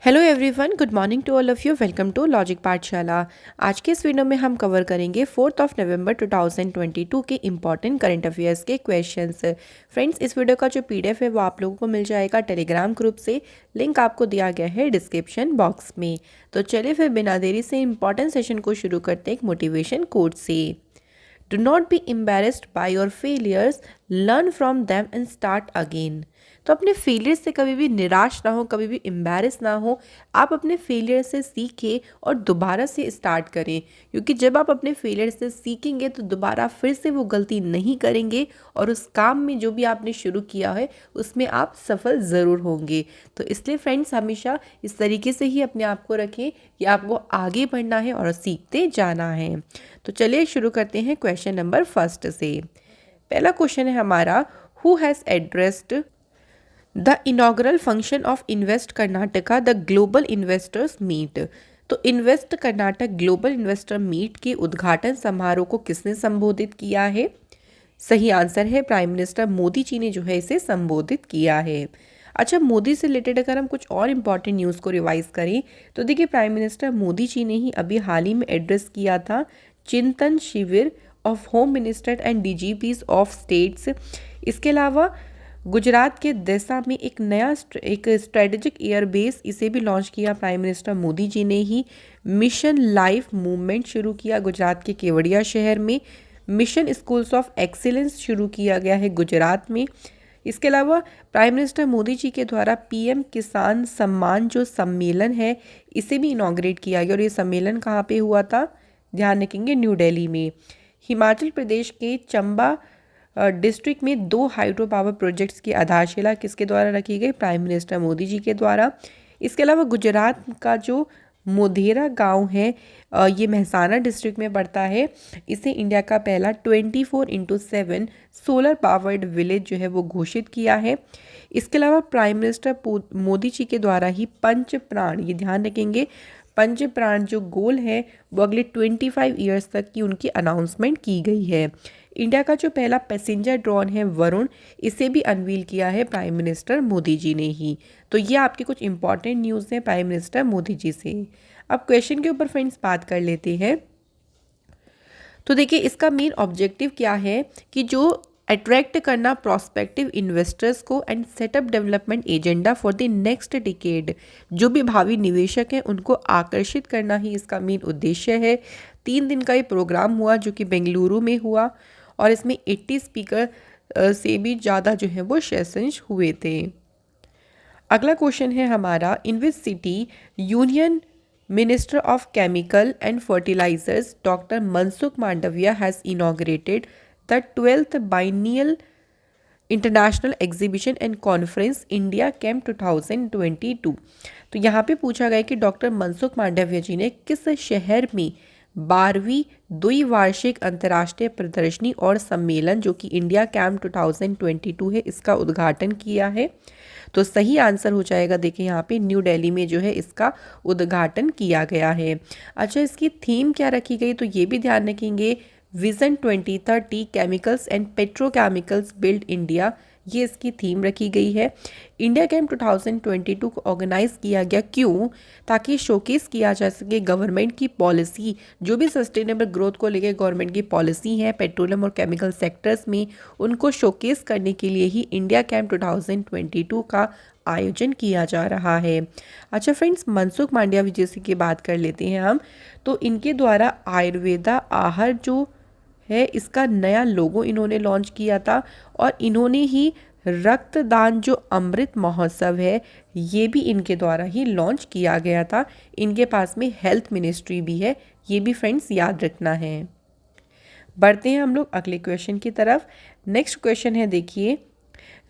Hello everyone, good morning to all of you. Welcome to logic Pathshala. आज के इस video में हम कवर करेंगे 4 नवंबर 2022 के इम्पॉर्टेंट करंट अफेयर्स के क्वेश्चंस। फ्रेंड्स, इस वीडियो का जो पीडीएफ है वो आप लोगों को मिल जाएगा टेलीग्राम ग्रुप से। लिंक आपको दिया गया है डिस्क्रिप्शन बॉक्स में। तो चलिए फिर बिना देरी से इम्पॉर्टेंट सेशन को शुरू करते हैं एक मोटिवेशन कोट से। Do not be embarrassed by your failures, learn from them and start again. तो अपने फेलियर से कभी भी निराश ना हो, कभी भी एम्बेरस ना हो। आप अपने फेलियर से सीखें और दोबारा से स्टार्ट करें, क्योंकि जब आप अपने फेलियर से सीखेंगे तो दोबारा फिर से वो गलती नहीं करेंगे और उस काम में जो भी आपने शुरू किया है उसमें आप सफल ज़रूर होंगे। तो इसलिए फ्रेंड्स, हमेशा इस तरीके से ही अपने आप को रखें कि आपको आगे बढ़ना है और सीखते जाना है। तो चलिए शुरू करते हैं क्वेश्चन नंबर फर्स्ट से। पहला क्वेश्चन है हमारा, who has addressed the inaugural function of invest Karnataka the global investors meet. तो invest Karnataka global investor meet के उद्घाटन समारोह को किसने संबोधित किया है? सही आंसर है प्राइम मिनिस्टर मोदी जी ने जो है इसे संबोधित किया है। अच्छा, मोदी से रिलेटेड अगर हम कुछ और इम्पॉर्टेंट न्यूज़ को रिवाइज करें तो देखिए, प्राइम मिनिस्टर मोदी जी ने ही अभी हाल ही में एड्रेस किया था चिंतन शिविर of home minister and DGPs of states. इसके अलावा गुजरात के देसा में एक स्ट्रेटेजिक एयरबेस इसे भी लॉन्च किया प्राइम मिनिस्टर मोदी जी ने ही। मिशन लाइफ मूवमेंट शुरू किया गुजरात के केवड़िया शहर में। मिशन स्कूल्स ऑफ एक्सीलेंस शुरू किया गया है गुजरात में। इसके अलावा प्राइम मिनिस्टर मोदी जी के द्वारा पीएम किसान सम्मान जो सम्मेलन है इसे भी इनॉग्रेट किया गया, और ये सम्मेलन कहाँ पे हुआ था? ध्यान रखेंगे, न्यू दिल्ली में। हिमाचल प्रदेश के चंबा डिस्ट्रिक्ट में 2 हाइड्रो पावर प्रोजेक्ट्स की आधारशिला किसके द्वारा रखी गई? प्राइम मिनिस्टर मोदी जी के द्वारा। इसके अलावा गुजरात का जो मोधेरा गांव है, ये मेहसाना डिस्ट्रिक्ट में पड़ता है। इसे इंडिया का पहला 24x7 सोलर पावर्ड विलेज जो है वो घोषित किया है। इसके अलावा प्राइम मिनिस्टर मोदी जी के द्वारा ही पंच प्राण, ये ध्यान रखेंगे, पंच प्राण जो गोल है वो अगले 25 ईयर्स तक की उनकी अनाउंसमेंट की गई है। इंडिया का जो पहला पैसेंजर ड्रोन है वरुण, इसे भी अनवील किया है प्राइम मिनिस्टर मोदी जी ने ही। तो ये आपके कुछ इंपॉर्टेंट न्यूज़ हैं प्राइम मिनिस्टर मोदी जी से। अब क्वेश्चन के ऊपर फ्रेंड्स बात कर लेते हैं। तो देखिए, इसका मेन ऑब्जेक्टिव क्या है कि जो अट्रैक्ट करना प्रोस्पेक्टिव इन्वेस्टर्स को and setup development agenda for the next decade. जो भी भावी निवेशक हैं उनको आकर्षित करना ही इसका मेन उद्देश्य है। 3 दिन का ये प्रोग्राम हुआ जो कि बेंगलुरु में हुआ, और इसमें 80 स्पीकर से भी ज़्यादा जो है वो सेशंस हुए थे। अगला क्वेश्चन है हमारा, in which city union minister of chemical and fertilizers doctor Mansukh Mandaviya has inaugurated the 12th biennial international exhibition and conference India camp 2022। तो यहाँ पे पूछा गया कि डॉक्टर मनसुख मांडविया जी ने किस शहर में 12वीं द्विवार्षिक अंतर्राष्ट्रीय प्रदर्शनी और सम्मेलन जो कि इंडिया कैंप 2022 है इसका उद्घाटन किया है? तो सही आंसर हो जाएगा, देखिए यहाँ पे न्यू दिल्ली में जो है इसका उद्घाटन किया गया है। अच्छा, इसकी थीम क्या रखी गई? तो ये भी ध्यान रखेंगे, vision 2030 chemicals and petrochemicals build India, ये इसकी थीम रखी गई है। इंडिया कैंप 2022 को ऑर्गेनाइज किया गया क्यों? ताकि शोकेस किया जा सके गवर्नमेंट की पॉलिसी, जो भी सस्टेनेबल ग्रोथ को लेकर गवर्नमेंट की पॉलिसी है पेट्रोलियम और केमिकल सेक्टर्स में, उनको शोकेस करने के लिए ही इंडिया कैंप 2022 का आयोजन किया जा रहा है। अच्छा फ्रेंड्स, मनसुख मांडविया जैसे की बात कर लेते हैं हम, तो इनके द्वारा आयुर्वेदा आहार जो है इसका नया लोगो इन्होंने लॉन्च किया था, और इन्होंने ही रक्तदान जो अमृत महोत्सव है ये भी इनके द्वारा ही लॉन्च किया गया था। इनके पास में हेल्थ मिनिस्ट्री भी है, ये भी फ्रेंड्स याद रखना है। बढ़ते हैं हम लोग अगले क्वेश्चन की तरफ। नेक्स्ट क्वेश्चन है, देखिए,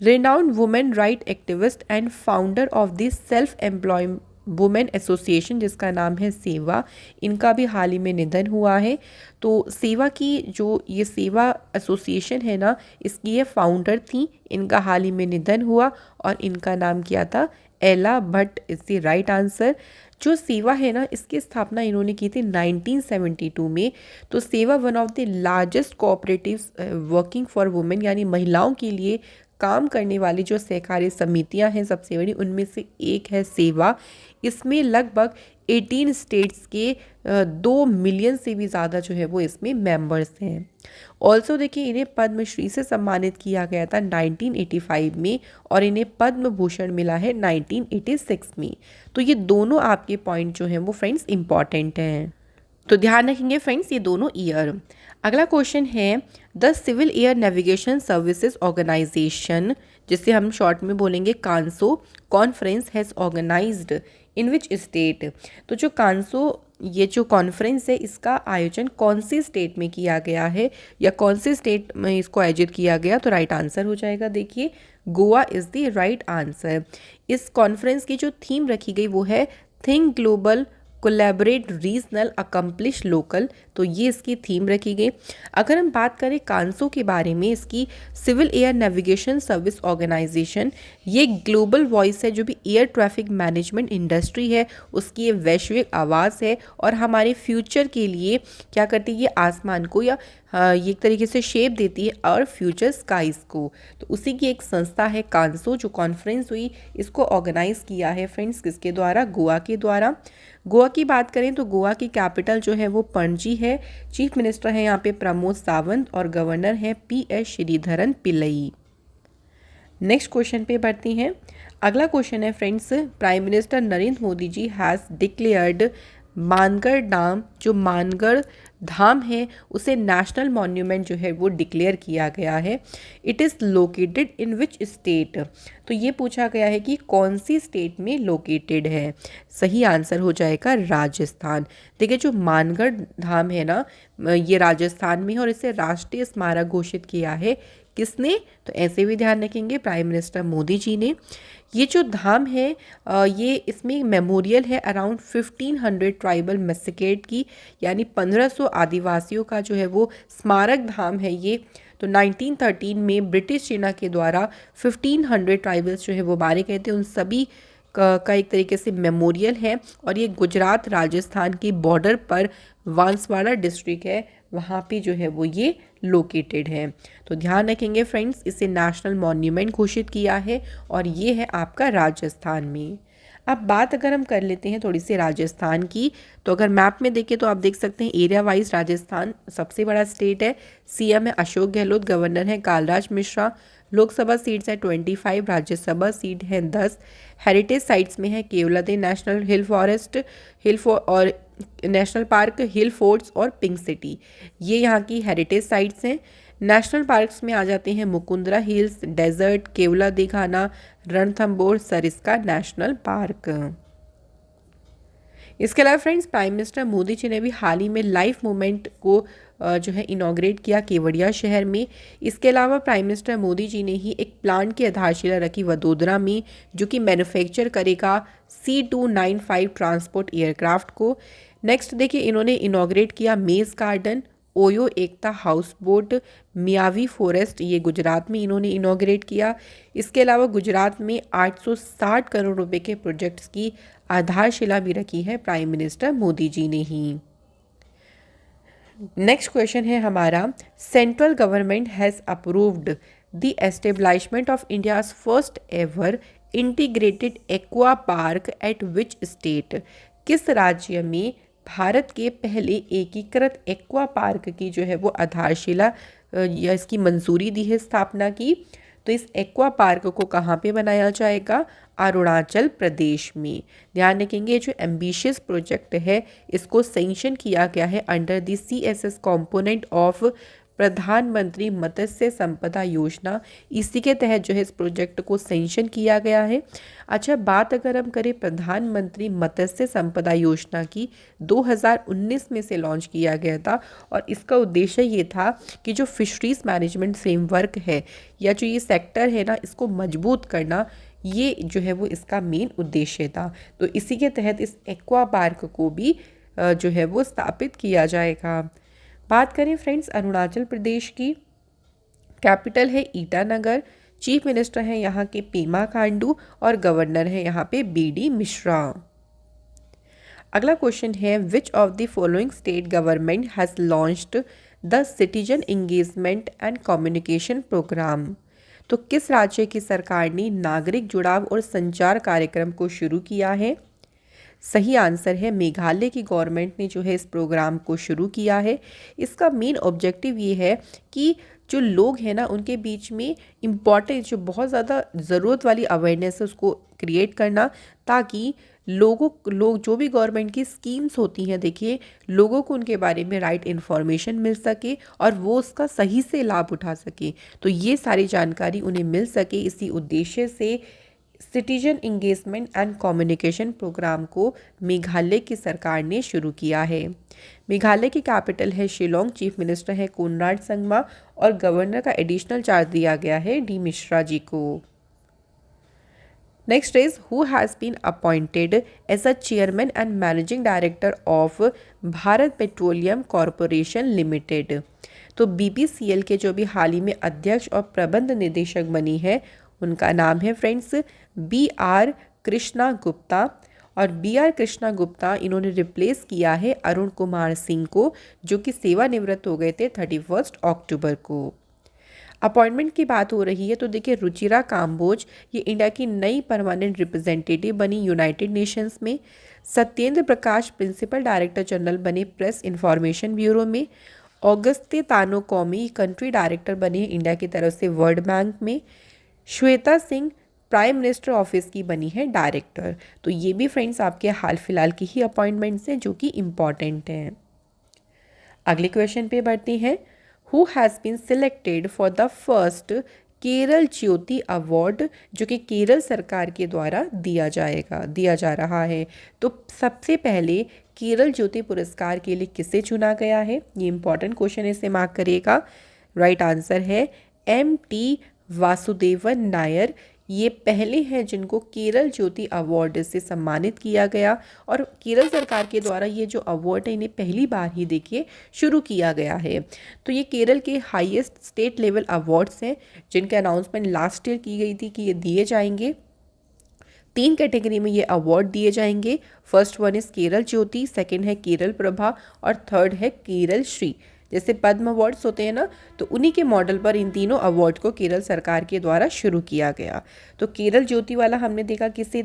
renowned women right activist and founder of the self employed women association जिसका नाम है सेवा, इनका भी हाल ही में निधन हुआ है। तो सेवा की जो ये सेवा एसोसिएशन है ना, इसकी ये फाउंडर थी, इनका हाल ही में निधन हुआ और इनका नाम क्या था? एला Bhatt is the right answer. जो सेवा है ना, इसकी स्थापना इन्होंने की थी 1972 में। तो सेवा one of the largest cooperatives working for women, यानी महिलाओं के लिए काम करने वाली जो सहकारी समितियां हैं सबसे बड़ी, उनमें से एक है सेवा। इसमें लगभग 18 स्टेट्स के 2 मिलियन से भी ज़्यादा जो है वो इसमें मेंबर्स हैं। ऑल्सो देखिए, इन्हें पद्मश्री से सम्मानित किया गया था 1985 में, और इन्हें पद्म भूषण मिला है 1986 में। तो ये दोनों आपके पॉइंट जो हैं वो फ्रेंड्स इंपॉर्टेंट हैं, तो ध्यान रखेंगे फ्रेंड्स ये दोनों ईयर। अगला क्वेश्चन है, the civil air navigation services organization, जिसे हम शॉर्ट में बोलेंगे CANSO, conference has organized in which state. तो जो कांसो ये जो कॉन्फ्रेंस है, इसका आयोजन कौन सी स्टेट में किया गया है, या कौन सी स्टेट में इसको आयोजित किया गया? तो राइट आंसर हो जाएगा देखिए, Goa is the right answer. इस कॉन्फ्रेंस की जो थीम रखी गई वो है think global, collaborate regional, accomplish local. तो ये इसकी थीम रखी गई। अगर हम बात करें कांसो के बारे में, इसकी civil air navigation service organisation, ये ग्लोबल वॉइस है जो भी एयर ट्रैफिक मैनेजमेंट इंडस्ट्री है उसकी ये वैश्विक आवाज़ है, और हमारे फ्यूचर के लिए क्या करती है, ये आसमान को या ये एक तरीके से शेप देती है और फ्यूचर स्काइज को। तो उसी की एक संस्था है कांसो। जो कॉन्फ्रेंस हुई इसको ऑर्गेनाइज किया है फ्रेंड्स किसके द्वारा? गोवा के द्वारा। गोवा की बात करें तो गोवा की कैपिटल जो है वो पणजी है। चीफ मिनिस्टर हैं यहाँ पे प्रमोद सावंत, और गवर्नर हैं PS Sreedharan Pillai. Next question पे बढ़ती हैं। अगला क्वेश्चन है friends, prime minister Narendra Modi ji has declared Mangarh Dham, जो मानगढ़ धाम है उसे नेशनल मॉन्यूमेंट जो है वो डिक्लेयर किया गया है। It is located in which state? तो ये पूछा गया है कि कौन सी स्टेट में लोकेटेड है। सही आंसर हो जाएगा राजस्थान। देखिए, जो मानगढ़ धाम है ना, ये राजस्थान में है, और इसे राष्ट्रीय स्मारक घोषित किया है किसने? तो ऐसे भी ध्यान रखेंगे, प्राइम मिनिस्टर मोदी जी ने। ये जो धाम है ये इसमें मेमोरियल है अराउंड 1500 ट्राइबल मैसेकेड की, यानी 1500 आदिवासियों का जो है वो स्मारक धाम है ये। तो 1913 में ब्रिटिश सेना के द्वारा 1500 ट्राइबल्स जो है वो मारे गए थे, उन सभी का एक तरीके से मेमोरियल है, और ये गुजरात राजस्थान की बॉर्डर पर बांसवाड़ा डिस्ट्रिक्ट है, वहाँ पे जो है वो ये लोकेटेड है। तो ध्यान रखेंगे फ्रेंड्स, इसे नेशनल मॉन्यूमेंट घोषित किया है, और ये है आपका राजस्थान में। अब बात अगर हम कर लेते हैं थोड़ी सी राजस्थान की, तो अगर मैप में देखें तो आप देख सकते हैं एरिया वाइज राजस्थान सबसे बड़ा स्टेट है। CM है अशोक गहलोत, गवर्नर है कालराज मिश्रा, लोकसभा सीट्स है 25, राज्यसभा सीट है 10। हेरिटेज साइट्स में है केवलादेव नेशनल हिल फॉरेस्ट, और नेशनल पार्क, हिल फोर्ट्स और पिंक सिटी, ये यहाँ की हेरिटेज साइट्स हैं। नेशनल पार्क्स में आ जाते हैं मुकुंदरा हिल्स, डेजर्ट, केवलादेव घाना, रणथंबोर, सरिस्का नेशनल पार्क। इसके अलावा friends, prime minister Modi ji ने भी हाल ही में लाइफ मूवमेंट को जो है इनॉग्रेट किया केवड़िया शहर में। इसके अलावा प्राइम मिनिस्टर मोदी जी ने ही एक प्लांट की आधारशिला रखी वडोदरा में, जो कि मैन्युफैक्चर करेगा C295 ट्रांसपोर्ट एयरक्राफ्ट को। नेक्स्ट देखिए, इन्होंने इनॉग्रेट किया मेज गार्डन, ओयो एकता हाउस बोट, मियावी फॉरेस्ट, ये गुजरात में इन्होंने इनॉग्रेट किया। इसके अलावा गुजरात में 860 करोड़ रुपए के प्रोजेक्ट्स की आधारशिला भी रखी है प्राइम मिनिस्टर मोदी जी ने ही। नेक्स्ट क्वेश्चन है हमारा, central government has approved the establishment of India's first ever integrated aqua park eight which state? किस राज्य में भारत के पहले एकीकृत एक्वा पार्क की जो है वो आधारशिला या इसकी मंजूरी दी है स्थापना की? तो इस एक्वा पार्क को कहाँ पे बनाया जाएगा? अरुणाचल प्रदेश में। ध्यान रखेंगे, जो एम्बिशियस प्रोजेक्ट है इसको सैंक्शन किया गया है under the CSS component of प्रधानमंत्री मत्स्य संपदा योजना। इसी के तहत जो है इस प्रोजेक्ट को सैंक्शन किया गया है। अच्छा, बात अगर हम करें प्रधानमंत्री मत्स्य संपदा योजना की, 2019 में से लॉन्च किया गया था, और इसका उद्देश्य ये था कि जो फिशरीज मैनेजमेंट फ्रेमवर्क है या जो ये सेक्टर है ना, इसको मजबूत करना, ये जो है वो इसका मेन उद्देश्य था। तो इसी के तहत इस एक्वा पार्क को भी जो है वो स्थापित किया जाएगा। बात करें फ्रेंड्स अरुणाचल प्रदेश की, कैपिटल है ईटानगर, चीफ मिनिस्टर हैं यहाँ के पेमा खांडू, और गवर्नर है यहाँ पे BD मिश्रा। अगला क्वेश्चन है, which of the following state government has launched the citizen engagement and communication programme? तो किस राज्य की सरकार ने नागरिक जुड़ाव और संचार कार्यक्रम को शुरू किया है? सही आंसर है मेघालय की गवर्नमेंट ने जो है इस प्रोग्राम को शुरू किया है। इसका मेन ऑब्जेक्टिव ये है कि जो लोग हैं ना उनके बीच में इम्पॉर्टेंट जो बहुत ज़्यादा ज़रूरत वाली अवेयरनेस है उसको क्रिएट करना, ताकि लोग जो भी गवर्नमेंट की स्कीम्स होती हैं, देखिए लोगों को उनके बारे में राइट इन्फॉर्मेशन मिल सके और वो उसका सही से लाभ उठा सके। तो ये सारी जानकारी उन्हें मिल सके, इसी उद्देश्य से citizen engagement and communication programme को मेघालय की सरकार ने शुरू किया है। मेघालय की कैपिटल है शिलोंग, चीफ मिनिस्टर है कोनराड संगमा और गवर्नर का एडिशनल चार्ज दिया गया है डी मिश्रा जी को। Next is who has been appointed as a chairman and managing director of Bharat petroleum corporation limited. तो बीपीसीएल के जो भी हाल ही में अध्यक्ष और प्रबंध निदेशक बनी है उनका नाम है friends B R Krishna Gupta. और बी आर कृष्णा गुप्ता इन्होंने रिप्लेस किया है अरुण कुमार सिंह को, जो कि सेवानिवृत्त हो गए थे 31 अक्टूबर को। अपॉइंटमेंट की बात हो रही है तो देखिए रुचिरा काम्बोज ये इंडिया की नई परमानेंट रिप्रेजेंटेटिव बनी यूनाइटेड नेशंस में। सत्येंद्र प्रकाश प्रिंसिपल डायरेक्टर जनरल बने प्रेस इंफॉर्मेशन ब्यूरो में। ऑगस्ते तानो कौमी कंट्री डायरेक्टर बने इंडिया की तरफ से वर्ल्ड बैंक में। Shweta Singh prime minister office की बनी है डायरेक्टर। तो ये भी फ्रेंड्स आपके हाल फिलहाल की ही अपॉइंटमेंट्स हैं जो कि इम्पॉर्टेंट हैं। अगले क्वेश्चन पे बढ़ते हैं। Who has been selected for the first Kerala Jyoti award, जो कि केरल सरकार के द्वारा दिया जा रहा है। तो सबसे पहले केरल ज्योति पुरस्कार के लिए किसे चुना गया है? ये इंपॉर्टेंट क्वेश्चन है, इसे मार्क करिएगा। राइट आंसर है MT वासुदेवन नायर। ये पहले हैं जिनको केरल ज्योति अवार्ड से सम्मानित किया गया और केरल सरकार के द्वारा ये जो अवार्ड है इन्हें पहली बार ही देखिए शुरू किया गया है। तो ये केरल के हाईएस्ट स्टेट लेवल अवार्ड्स हैं जिनके अनाउंसमेंट लास्ट ईयर की गई थी कि ये दिए जाएंगे। 3 कैटेगरी में ये अवार्ड दिए जाएंगे। First one is Kerala Jyoti, second है केरल प्रभा और थर्ड है केरल श्री। जैसे पद्म अवार्ड्स होते हैं ना, तो उन्हीं के मॉडल पर इन तीनों अवार्ड को केरल सरकार के द्वारा शुरू किया गया। तो केरल ज्योति वाला हमने देखा किसे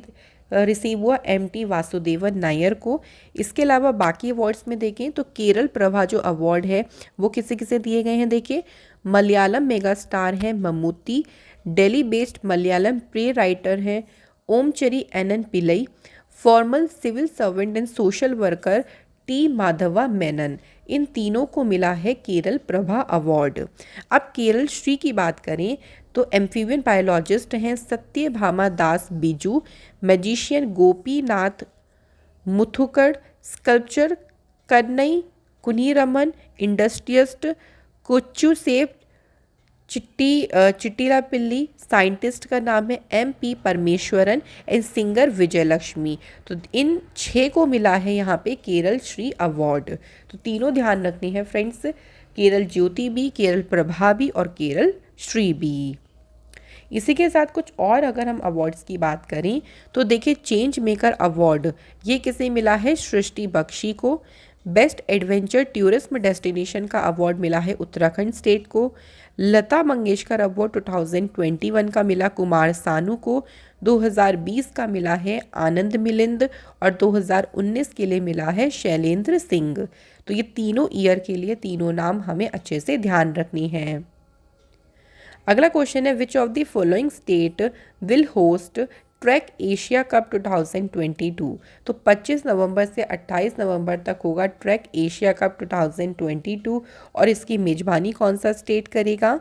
रिसीव हुआ, MT वासुदेवन नायर को। इसके अलावा बाकी अवार्ड्स में देखें तो केरल प्रभा जो अवार्ड है वो किसे किसे दिए गए हैं। देखिए मलयालम मेगा स्टार है Mammootty, Delhi based Malayalam play writer है Omchery N N Pillai, formal civil servant and social worker T Madhava Menon. इन तीनों को मिला है केरल प्रभा अवार्ड। अब केरल श्री की बात करें तो एम्फीबियन बायोलॉजिस्ट हैं Satyabhama Das Biju, magician Gopinath Muthukad, sculpture Kanayi Kunhiraman, industrialist Kochouseph Chittilappilly, scientist का नाम है MP Parameswaran and singer Vijayalakshmi. तो इन 6 को मिला है यहाँ पे केरल श्री अवार्ड। तो तीनों ध्यान रखनी है फ्रेंड्स, केरल ज्योति भी, केरल प्रभा भी और केरल श्री भी। इसी के साथ कुछ और अगर हम अवार्ड्स की बात करें तो देखिए चेंज मेकर अवार्ड ये किसे मिला है, सृष्टि बख्शी को। बेस्ट एडवेंचर टूरिज्म डेस्टिनेशन का अवार्ड मिला है उत्तराखंड स्टेट को। लता मंगेशकर अवार्ड 2021 का मिला कुमार सानू को। 2020 का मिला है आनंद मिलिंद और 2019 के लिए मिला है शैलेंद्र सिंह। तो ये तीनों ईयर के लिए तीनों नाम हमें अच्छे से ध्यान रखनी है। अगला क्वेश्चन है which of the following state will host track Asia cup 2022। तो 25 नवंबर से 28 नवंबर तक होगा ट्रैक एशिया कप 2022 और इसकी मेज़बानी कौन सा स्टेट करेगा?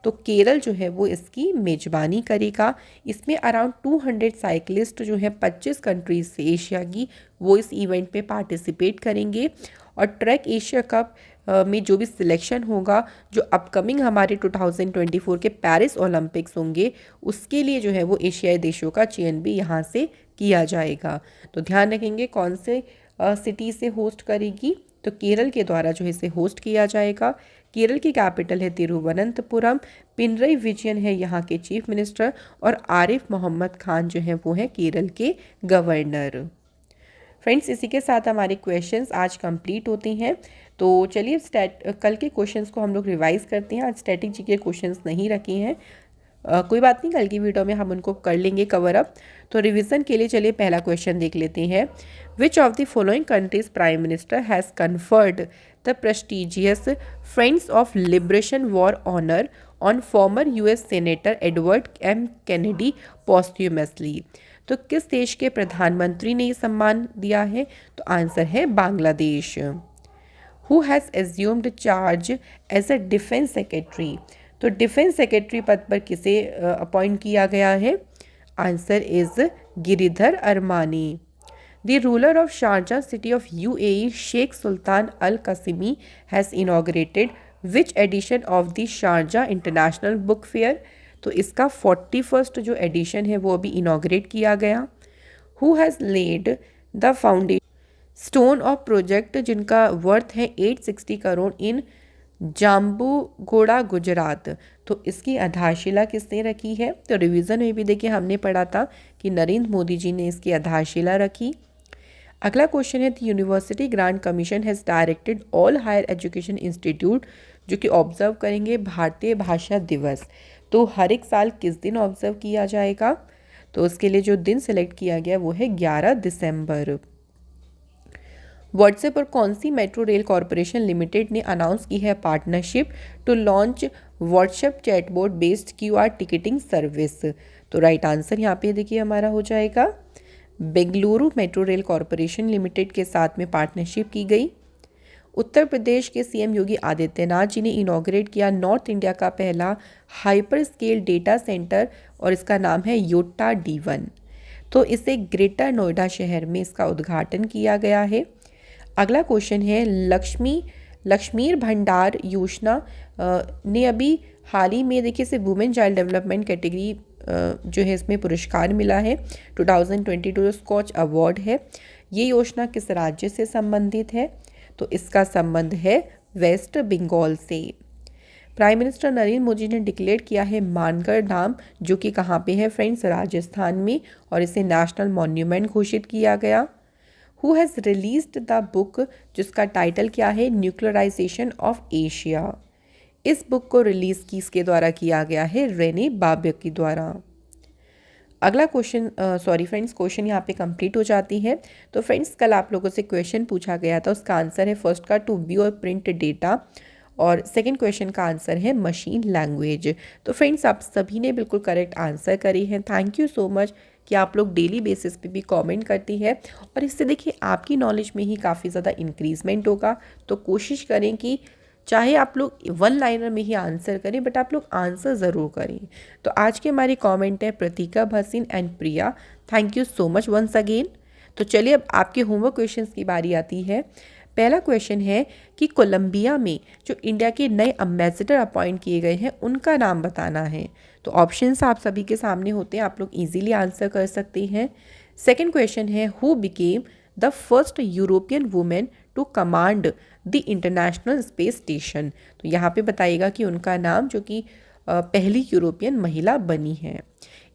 तो केरल जो है वो इसकी मेज़बानी करेगा। इसमें अराउंड 200 साइकिलिस्ट जो है 25 कंट्रीज से एशिया की वो इस इवेंट पे पार्टिसिपेट करेंगे। और ट्रैक एशिया कप में जो भी सिलेक्शन होगा, जो अपकमिंग हमारे 2024 के पेरिस ओलंपिक्स होंगे उसके लिए जो है वो एशियाई देशों का चयन भी यहाँ से किया जाएगा। तो ध्यान रखेंगे कौन से सिटी से होस्ट करेगी, तो केरल के द्वारा जो है इसे होस्ट किया जाएगा। केरल की कैपिटल है तिरुवनंतपुरम। पिनरई विजयन है यहाँ के चीफ मिनिस्टर और आरिफ मोहम्मद खान जो हैं वो हैं केरल के गवर्नर। फ्रेंड्स इसी के साथ हमारे क्वेश्चंस आज कंप्लीट होते हैं। तो चलिए कल के क्वेश्चंस को हम लोग रिवाइज करते हैं। आज स्टैटिक जी के क्वेश्चंस नहीं रखे हैं। कोई बात नहीं, कल की वीडियो में हम उनको कर लेंगे कवर अप। तो रिवीजन के लिए चलिए पहला क्वेश्चन देख लेते हैं। Which of the following countries prime minister has conferred the prestigious friends of liberation war honour on former US senator Edward M Kennedy posthumously. तो किस देश के प्रधानमंत्री ने ये सम्मान दिया है? तो आंसर है Bangladesh. Who has assumed charge as a defence secretary. तो डिफेंस सेक्रेटरी पद पर किसे अपॉइंट किया गया है? Answer is Giridhar Aramane. The ruler of Sharjah city of UAE Sheikh Sultan Al Qasimi has inaugurated which edition of the Sharjah international book fair. तो इसका 41st जो एडिशन है वो अभी इनाग्रेट किया गया। Who has laid the foundation stone of project जिनका worth है 860 करोड़ इन जाम्बूगोड़ा गुजरात। तो इसकी आधारशिला किसने रखी है? तो रिवीजन में भी देखिए हमने पढ़ा था कि नरेंद्र मोदी जी ने इसकी आधारशिला रखी। अगला क्वेश्चन है, the university grants commission has directed all higher education institute जो कि ऑब्जर्व करेंगे भारतीय भाषा दिवस। तो हर एक साल किस दिन ऑब्जर्व किया जाएगा? तो उसके लिए जो दिन सेलेक्ट किया गया वो है 11 दिसंबर। व्हाट्सएप और कौन सी मेट्रो रेल कॉरपोरेशन लिमिटेड ने अनाउंस की है partnership to launch WhatsApp chatbot based QR ticketing service. तो राइट आंसर यहाँ पे देखिए हमारा हो जाएगा Bengaluru metro rail corporation limited के साथ में पार्टनरशिप की गई। उत्तर प्रदेश के सीएम योगी आदित्यनाथ जी ने इनॉग्रेट किया नॉर्थ इंडिया का पहला हाइपर स्केल डेटा सेंटर और इसका नाम है योटा D1। तो इसे ग्रेटर नोएडा शहर में इसका उद्घाटन किया गया है। अगला क्वेश्चन है, लक्ष्मीर भंडार योजना ने अभी हाल ही में देखिए इसे वुमेन चाइल्ड डेवलपमेंट कैटेगरी जो है इसमें पुरस्कार मिला है 2022 स्कॉच अवार्ड है। ये योजना किस राज्य से संबंधित है? तो इसका संबंध है वेस्ट बंगाल से। प्राइम मिनिस्टर नरेंद्र मोदी ने डिक्लेयर किया है मानगढ़ धाम जो कि कहाँ पे है फ्रेंड्स? राजस्थान में, और इसे नेशनल मॉन्यूमेंट घोषित किया गया। Who has released the book जिसका टाइटल क्या है? Nuclearization of Asia. इस बुक को रिलीज़ किसके द्वारा किया गया है? रेने बाबे के द्वारा। अगला क्वेश्चन क्वेश्चन यहाँ पे कंप्लीट हो जाती है। तो फ्रेंड्स कल आप लोगों से क्वेश्चन पूछा गया था, उसका आंसर है फर्स्ट का टू व्यू और प्रिंट डेटा, और सेकंड क्वेश्चन का आंसर है मशीन लैंग्वेज। तो फ्रेंड्स आप सभी ने बिल्कुल करेक्ट आंसर करी है। थैंक यू सो मच कि आप लोग डेली बेसिस पे भी कमेंट करती है, और इससे देखिए आपकी नॉलेज में ही काफ़ी ज़्यादा इंक्रीजमेंट होगा। तो कोशिश करें कि चाहे आप लोग वन लाइनर में ही आंसर करें बट आप लोग आंसर ज़रूर करें। तो आज के हमारी कमेंट है Pratika Bhasin and Priya, thank you so much once again. तो चलिए अब आपके होमवर्क क्वेश्चंस की बारी आती है। पहला क्वेश्चन है कि कोलंबिया में जो इंडिया के नए एम्बेसडर अपॉइंट किए गए हैं उनका नाम बताना है। तो ऑप्शंस आप सभी के सामने होते हैं, आप लोग इजीली आंसर कर सकते हैं। सेकंड क्वेश्चन है, who became the first European women to command the international space station. तो यहाँ पे बताइएगा कि उनका नाम, जो कि पहली यूरोपियन महिला बनी है।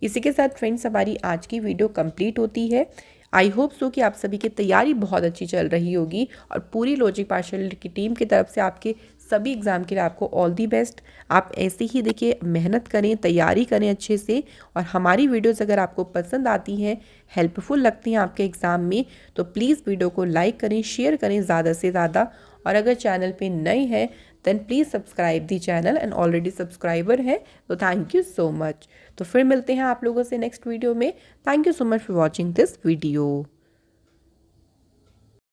इसी के साथ फ्रेंड्स हमारी आज की वीडियो कंप्लीट होती है। आई होप सो कि आप सभी की तैयारी बहुत अच्छी चल रही होगी, और पूरी लॉजिक पार्शियल की टीम की तरफ से आपके सभी एग्ज़ाम के लिए आपको ऑल दी बेस्ट। आप ऐसे ही देखिए मेहनत करें, तैयारी करें अच्छे से, और हमारी वीडियोस अगर आपको पसंद आती हैं, हेल्पफुल लगती हैं आपके एग्ज़ाम में, तो प्लीज़ वीडियो को लाइक करें, शेयर करें ज़्यादा से ज़्यादा, और अगर चैनल पे नए हैं then please subscribe the channel, and already subscriber है तो थैंक यू सो मच। तो फिर मिलते हैं आप लोगों से नेक्स्ट वीडियो में। Thank you so much for watching this video.